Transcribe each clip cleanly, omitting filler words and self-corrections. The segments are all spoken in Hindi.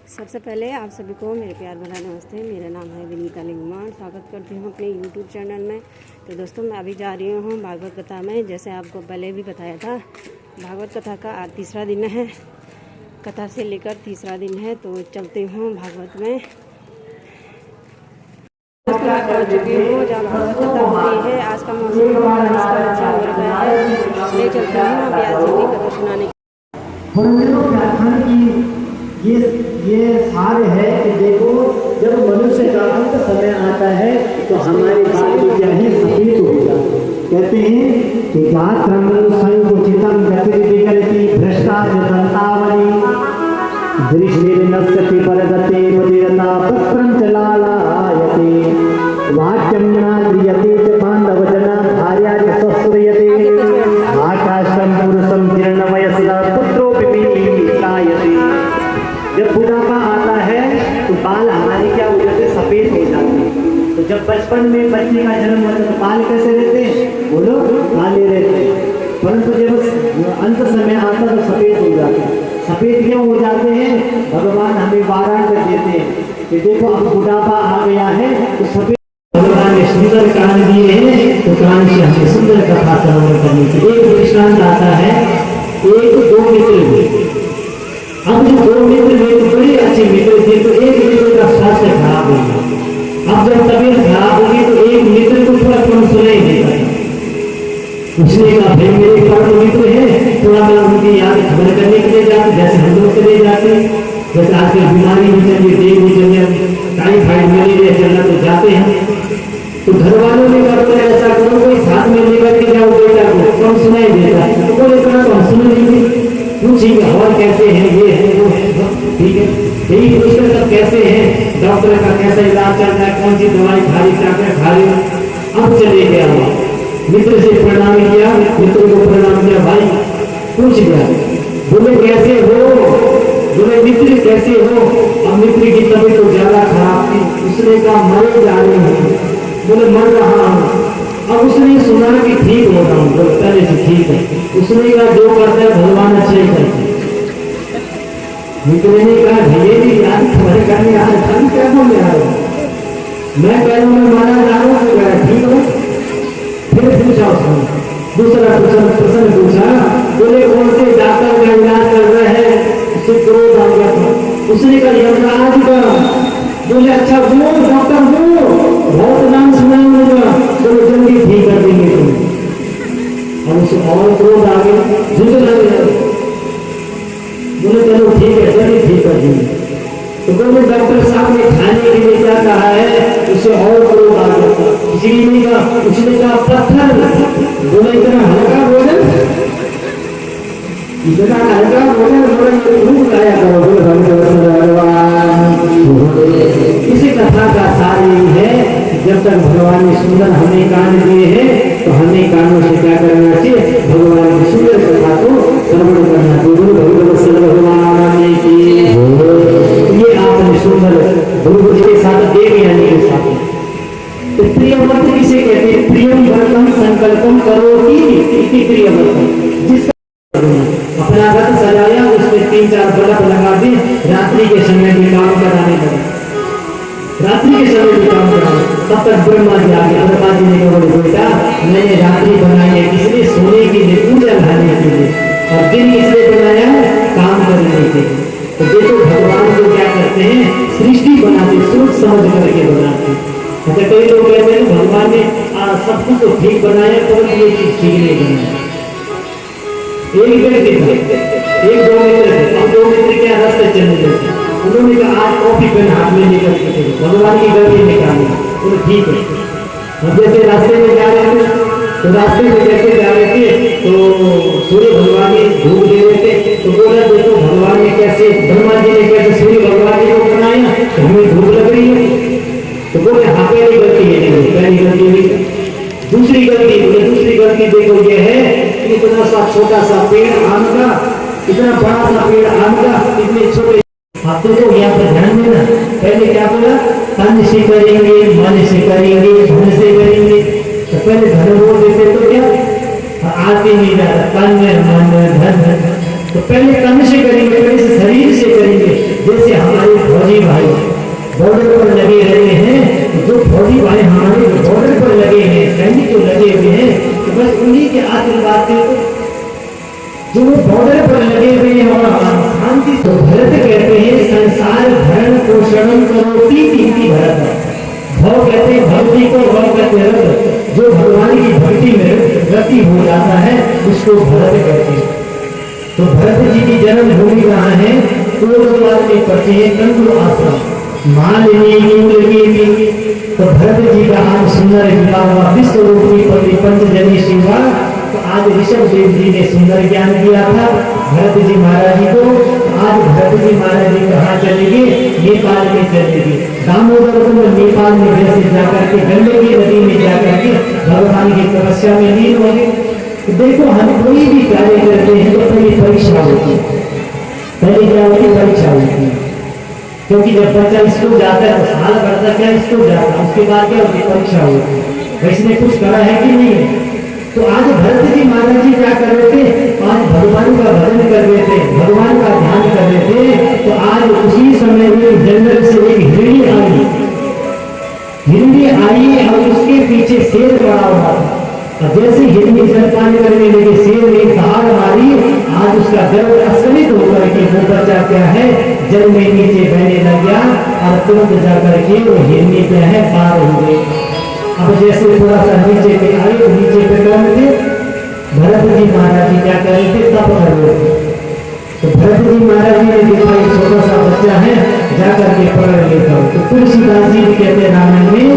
सबसे पहले आप सभी को मेरे प्यार भरा नमस्ते। मेरा नाम है विनीता लिंगमान। स्वागत करती हूँ अपने YouTube चैनल में। तो दोस्तों मैं अभी जा रही हूँ भागवत कथा में। जैसे आपको पहले भी बताया था, भागवत कथा का आज तीसरा दिन है। कथा से लेकर तीसरा दिन है, तो चलती हूँ भागवत में। पहुँच चुकी हूँ जहाँ भागवत कथा हो रही है। आज का मौसम अच्छा हो रहा है। ले चलती हूँ ब्यास जी की कथा सुनाने। ये सार है कि देखो, जब मनुष्य का अंत समय आता है तो हमारी बात क्या है, सफेद हो जाती। कहते हैं कि गात्रम संकुचितम गतिविकरति भ्रष्टाचारतावली दृष्टिर्नश्यति परगते मदिरता पत्रं च लालायते वाक्यं नाद्रियते च पाण्डवजना भार्या च सस्त्रयते आकाशं पुरुषं जीर्णवयस्या पुत्रोऽपि पीतायते। जब बुढ़ापा आता है तो बाल हमारी क्या हो जाते, सफेद हो जाते हैं। तो जब बचपन में बच्चे का जन्म होता है तो बाल कैसे रहते हैं, बोलो, काले रहते हैं। परंतु जब अंत समय आता तो सफेद हो जाते हैं। सफेद क्यों हो जाते हैं, भगवान हमें वारण कर देते हैं कि देखो अब बुढ़ापा आ गया है तो सफेद। भगवान ने सुंदर कान दिए हैं तो कान से हमें सुंदर कथा श्रवण करनी चाहिए। एक दृष्टांत आता है, एक दो मित्र हुए। अब जो दो मित्र हुए तो बड़े अच्छे मित्र थे, तो एक मित्र का स्वास्थ्य खराब हो गया। अब जब तबीयत खराब होगी तो एक मित्र को थोड़ा कम सुनाई देता। उसने कहा भाई मेरे परम मित्र है, थोड़ा मैं उनकी याद खबर करने के लिए जाते, जैसे हम लोग चले जाते। जैसे आजकल बीमारी भी चल रही, डेंगू चल रहा, टाइफाइड मलेरिया चल रहा, तो जाते हैं। तो घर वालों ने कहा बोले ऐसा करो, कोई साथ में लेकर के जाओ बेटा को, कम सुनाई देता। तो बोले कहा तो हम सुन लेंगे। पूछेंगे और कैसे हैं, ये है वो है, ठीक है। यही पूछकर सब कैसे हैं, डॉक्टर का कैसा इलाज चल रहा है, कौन सी दवाई खा रही, क्या क्या खा रही। अब चले गया, मित्र से प्रणाम किया, मित्र को प्रणाम किया, भाई पूछ गया, बोले कैसे हो, बोले मित्र कैसे हो। अब मित्र की तबीयत तो ज्यादा खराब थी। उसने कहा मरे जा रहे हैं, बोले मर रहा हूँ। अब उसने सुना कि ठीक हो रहा हूँ, बोले पहले से ठीक है। उसने कहा जो करता है भगवान अच्छे ही करते हैं। मित्र ने कहा ये भी याद खबर करने आ रहा था, क्या बोले आ रहा, मैं कह रहा हूँ मैं मारा जा रहा हूँ, ठीक हो। फिर पूछा उसने दूसरा प्रश्न पूछा, बोले कौन से डॉक्टर का इलाज कर रहे हैं, उससे क्रोध आ गया था। उसने कहा यमराज का। बोले अच्छा वो डॉक्टर वो, बहुत नाम सुना मुझे, चलो जल्दी ठीक कर देंगे तुम। और उसे और क्रोध आ गया, झुकने लगा। बोले चलो ठीक है, जल्दी ठीक कर देंगे। तो बोले डॉक्टर साहब ने खाने के लिए क्या कहा है, उसे और क्रोध आ गया। किसी ने कहा, उसने कहा पत्थर। बोले इतना हल्का भोजन, इतना हल्का भोजन, बोले भूख लाया करो। इसी कथा का सार यही है, जब तक भगवान ने सुंदर हमें कान दिए हैं तो हमें कानों से क्या करना चाहिए, भगवान की सुंदर कथा को श्रवण करना चाहिए। भगवान सर्वभगवान की ये आपने सुंदर गुरु जी के साथ देवयानी के साथ। तो प्रियव्रत किसे कहते हैं, प्रियम व्रतम संकल्पम करोति इति प्रियव्रतम। जिसका अपना व्रत सजाया, उसमें 3-4 बल्ब लगा दी, रात्रि के समय भी काम कराने लगा। रात्रि के समय भी काम कराने, तब तक ब्रह्मा जी आ गए। ब्रह्मा जी ने कहा बोले बेटा मैंने रात्रि बनाई है किसलिए, सोने के लिए, पूजा करने के लिए, और दिन किसलिए बनाया, काम करने के लिए। तो देखो भगवान को क्या करते हैं, सृष्टि बनाते, सोच समझ करके बनाते। अच्छा कई लोग कहते हैं भगवान ने सब कुछ तो ठीक बनाया परंतु ये चीज ठीक नहीं बनाया। एक व्यक्ति था, एक दो मित्र थे। अब दो मित्र क्या रास्ते चलने लगे, उन्होंने कहा आज कॉफी पेन हाथ में लेकर के भगवान की गलती निकाली। बोले ठीक है। अब जैसे रास्ते में जा रहे थे तो रास्ते में जैसे जा रहे थे तो सूर्य भगवान ने धूप दे रहे थे। तो बोला देखो भगवान ने कैसे, ब्रह्मा जी ने कैसे सूर्य भगवान जी को बनाया, तो हमें धूप लग रही है। तो बोले हाँ पहली गलती है, पहली गलती हुई। दूसरी गलती, बोले दूसरी गलती देखो ये है, इतना सा छोटा सा पेड़ आम का, इतना बड़ा सा पेड़ आम का, इतने छोटे। आप देखो यहाँ पर ध्यान देना, पहले क्या बोला, तन से करेंगे, मन से करेंगे, धन से करेंगे। तो पहले धन बोल देते तो क्या आते नहीं जाता, तन मन धन पहले तन से करेंगे, पहले से शरीर से करेंगे। जैसे हमारे फौजी भाई बॉर्डर पर लगे रहते हैं, तो जो फौजी भाई हमारे बॉर्डर पर लगे हैं, सैनिक जो लगे हुए हैं, तो बस उन्हीं के आशीर्वाद से जो बॉर्डर पर लगे हुए हैं और शांति। तो भरत कहते हैं संसार भरण पोषण करोति इति भरत। भव कहते हैं भक्ति को, भव कहते हैं रत। जो भगवान की भक्ति में रति हो जाता है उसको भरत कहते हैं। तो भरत जी की जन्म भूमि कहाँ है? में पड़ते हैं कंदु आश्रम मालिनी मूलगी। तो भरत जी का आज सुंदर विवाह हुआ, विश्व रूपी पति पंचजनी शिवा। तो आज ऋषभ देव जी ने सुंदर ज्ञान दिया था भरत जी महाराज जी को। आज भरत जी महाराज जी कहाँ चलेंगे? नेपाल में चलेंगे। दामोदर कुंड नेपाल में वैसे जाकर के गंडकी नदी में जाकर के भगवान की तपस्या में लीन हो गए। तो देखो हम कोई भी कार्य करते हैं तो पहले परीक्षा होती है। पहले क्या होती है? परीक्षा होती है। क्योंकि जब बच्चा स्कूल जाता है तो साल भर तक क्या स्कूल जाता है, उसके बाद क्या होती है? परीक्षा होती है। वैसे कुछ करा है कि नहीं है? तो आज भरत जी महाराज जी क्या कर रहे थे? आज भगवान का भजन कर रहे थे, भगवान का ध्यान कर रहे थे। तो आज उसी समय में जंगल से एक हिरणी आई। हिरणी आई और उसके पीछे शेर पड़ा हुआ था। और जैसे हिरणी जलपान करने लगे, शेर ने दहाड़ मारी। आज उसका गर्भ अस्खलित होकर के वो बच्चा क्या है? जल में नीचे बहने लग गया और तुरंत जाकर के वो हिरणी क्या है? पार हो गई। अब जैसे थोड़ा सा नीचे पे आए तो नीचे पे कौन थे? भरत जी महाराज जी क्या कर रहे थे? तप कर रहे थे। तो भरत जी महाराज जी ने देखा एक छोटा सा बच्चा है, जाकर के पकड़ लेता हूँ। तो तुलसीदास जी कहते हैं रामायण में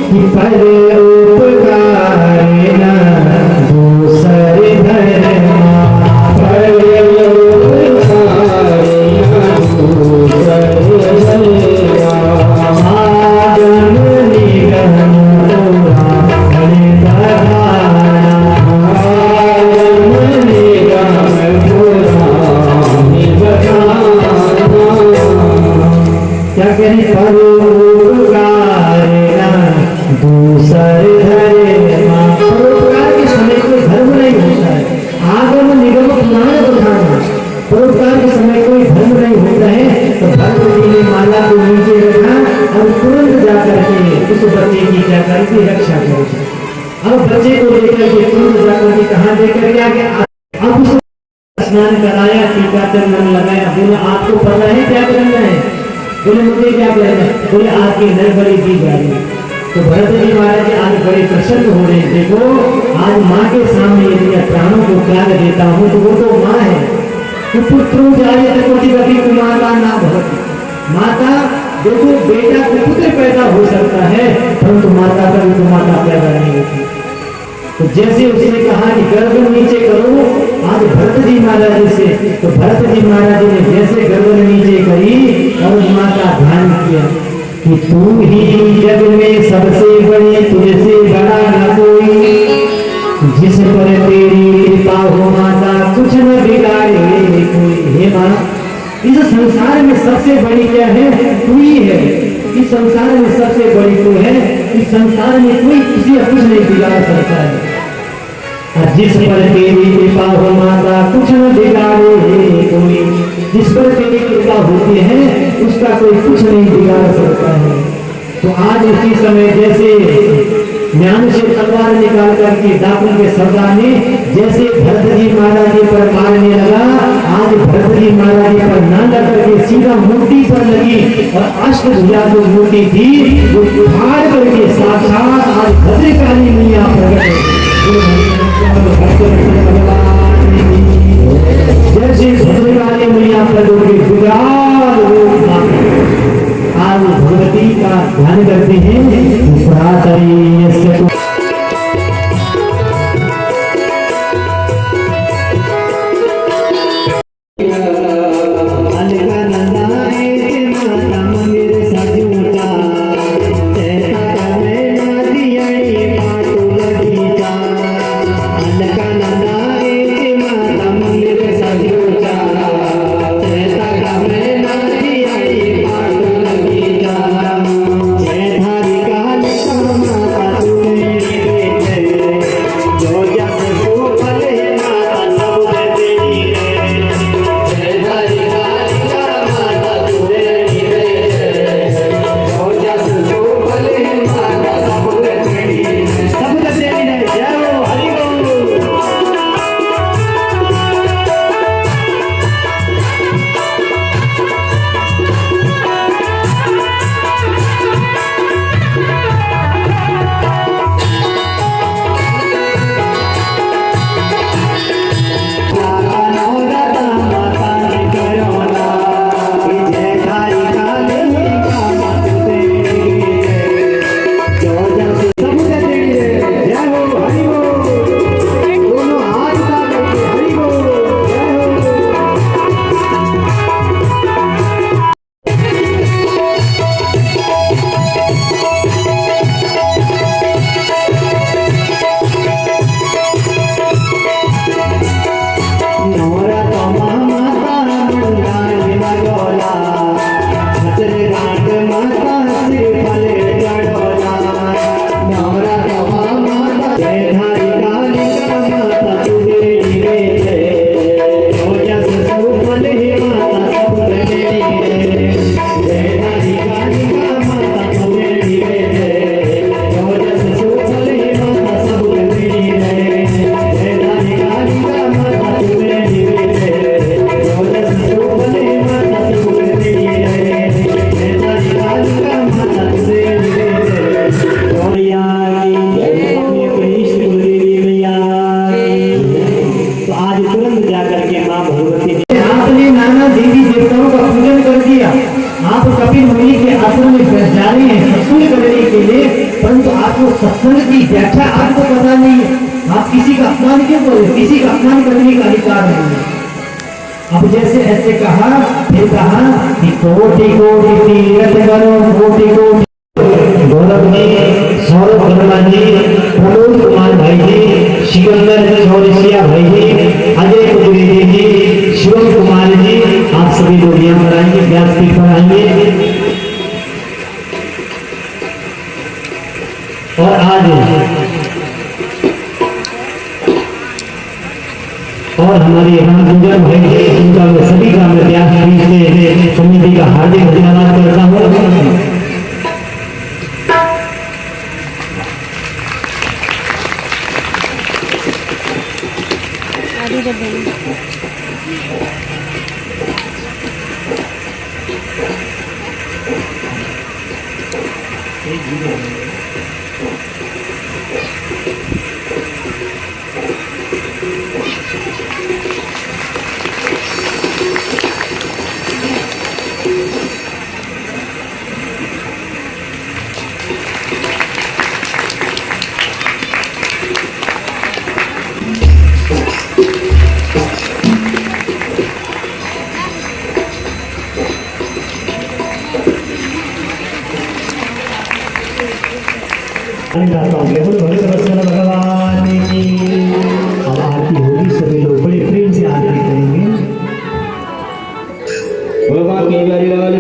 कि पहले उपकार दूसरे धर्म, पहले परोपकार के समय कोई धर्म नहीं होता है। तो भरत जी ने माला को नीचे रखा और तुरंत जाकर के उस बच्चे की क्या करके रक्षा करी। अब बच्चे को लेकर के तुरंत जाकर के कहाँ लेकर के आ गया? अब उस स्नान कराया, टीका चंदन लगाया। बोले आपको पता है क्या करना है? बोले मुझे क्या करना है? बोले आपकी नरबली दी जाएगी। तो भरत जी महाराज आज बड़े प्रसन्न हो रहे हैं। देखो आज माँ के सामने यदि प्राणों को त्याग देता हूँ तो वो तो माँ है। पुत्र जाए तो कोटि कुमार का नाम भवति। माता देखो बेटा को पुत्र पैदा हो सकता है परंतु माता का भी माता पैदा नहीं होती। तो जैसे उसने कहा कि गर्दन नीचे करो आज भरत जी महाराज जी से, तो भरत जी महाराज जी ने जैसे गर्दन नीचे करी और माँ का ध्यान किया कि तू ही जग में सबसे बड़ी, तुझसे बड़ा न कोई। जिस पर तेरी कृपा हो माता कुछ न बिगाड़े कोई। हे माँ इस संसार में सबसे बड़ी क्या है? तू ही है। इस संसार में सबसे बड़ी तू है। इस संसार में कोई किसी कुछ नहीं बिगाड़ सकता है। और जिस पर तेरी कृपा हो माता कुछ न बिगाड़े कोई। जिस पर तेरी कृपा होती है उसका कोई कुछ नहीं बिगाड़ सकता है। तो आज उसी समय जैसे ज्ञान से तलवार निकाल करके डाकू के सरदार ने जैसे भरत जी महाराज जी पर मारने लगा, आज भरत जी महाराज जी पर न लग करके सीधा मूर्ति पर लगी और अष्टभुजा जो मूर्ति थी वो फाड़ करके साक्षात आज भद्रकाली मैया प्रकट जैसे भद्रकाली मैया प्रकट आज भगवती का ध्यान करते हैं। क्यों बोले, किसी का अपमान करने का अधिकार नहीं है। अब जैसे ऐसे कहा, फिर कहा कि कोटि कोटि तीरथ करो, कोटि कोटि गौरव जी, सौरभ वर्मा जी, प्रमोद कुमार भाई जी, सिकंदर चौरसिया भाई जी, अजय कुजरेजी जी, शिवम कुमार जी, आप सभी लोग यहाँ पर आएंगे, व्यासपीठ पर आएंगे। और आज और हमारे यहाँ गुंजन भाई जी, उनका मैं सभी का मैं व्यासपीठ से समिति का हार्दिक धन्यवाद करता हूँ। आदि जब बनी भगवान की अब आरती होगी, सभी लोग बड़े प्रेम से आरती करेंगे। भगवान की लाल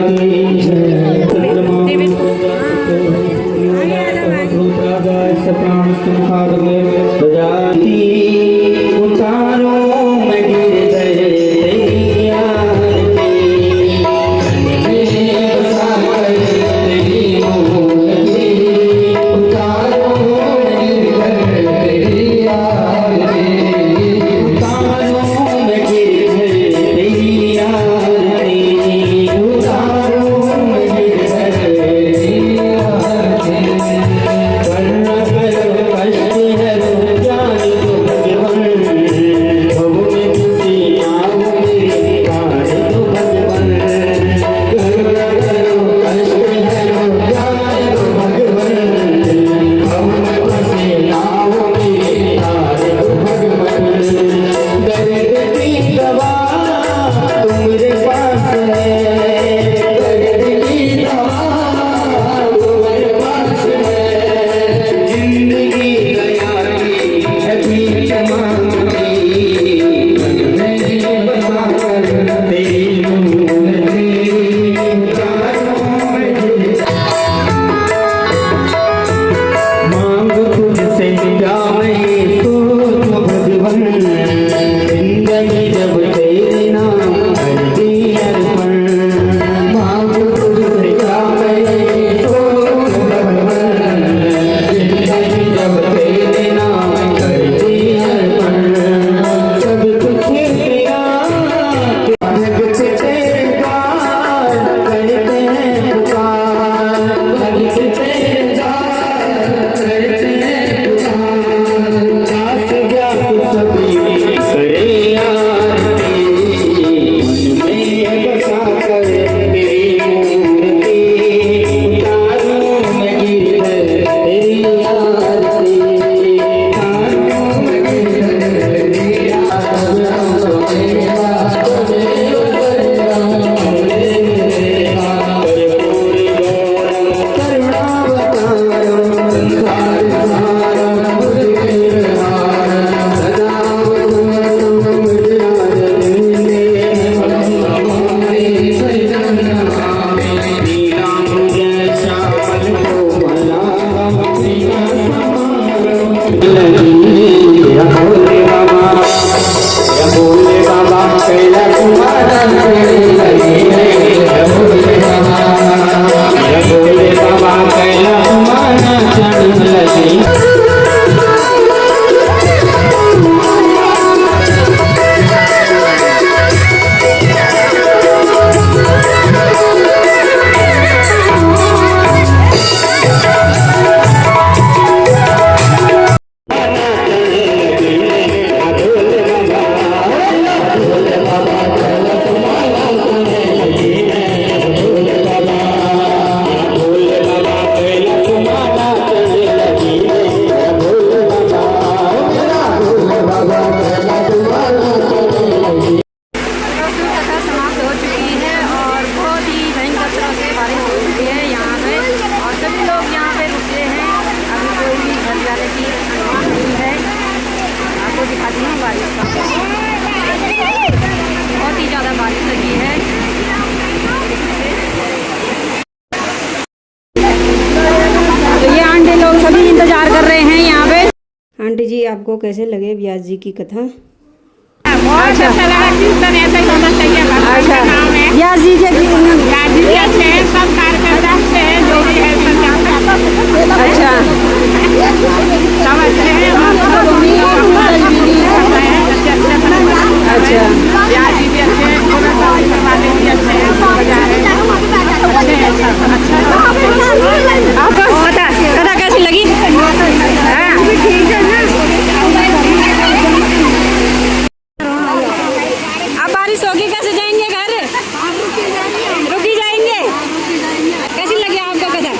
आंटी जी आपको कैसे लगे व्यास जी की कथा? बहुत अच्छा लगा। कीर्तन ऐसा ही होना चाहिए। भगवान का नाम है। व्यास जी के व्यास जी भी अच्छे हैं, सब कार्यकर्ता अच्छे हैं, जो भी है सब अच्छा सब अच्छे हैं। अच्छा व्यास जी भी अच्छे हैं, वाले भी अच्छे हैं, सब बजा रहे हैं, अच्छे हैं सब। अच्छा आपको कथा कैसी लगी? अब बारिश होगी कैसे जाएंगे घर? रुकी जाएंगे। कैसी लगी आपको कथा?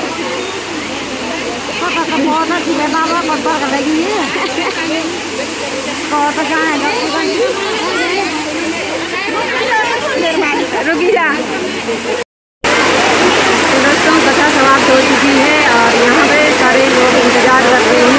बहुत अच्छी है बाबा, बहुत लगी है। बहुत अच्छा रुकी जा। तो दोस्तों कथा समाप्त हो चुकी है और यहाँ पे सारे लोग इंतजार करते हैं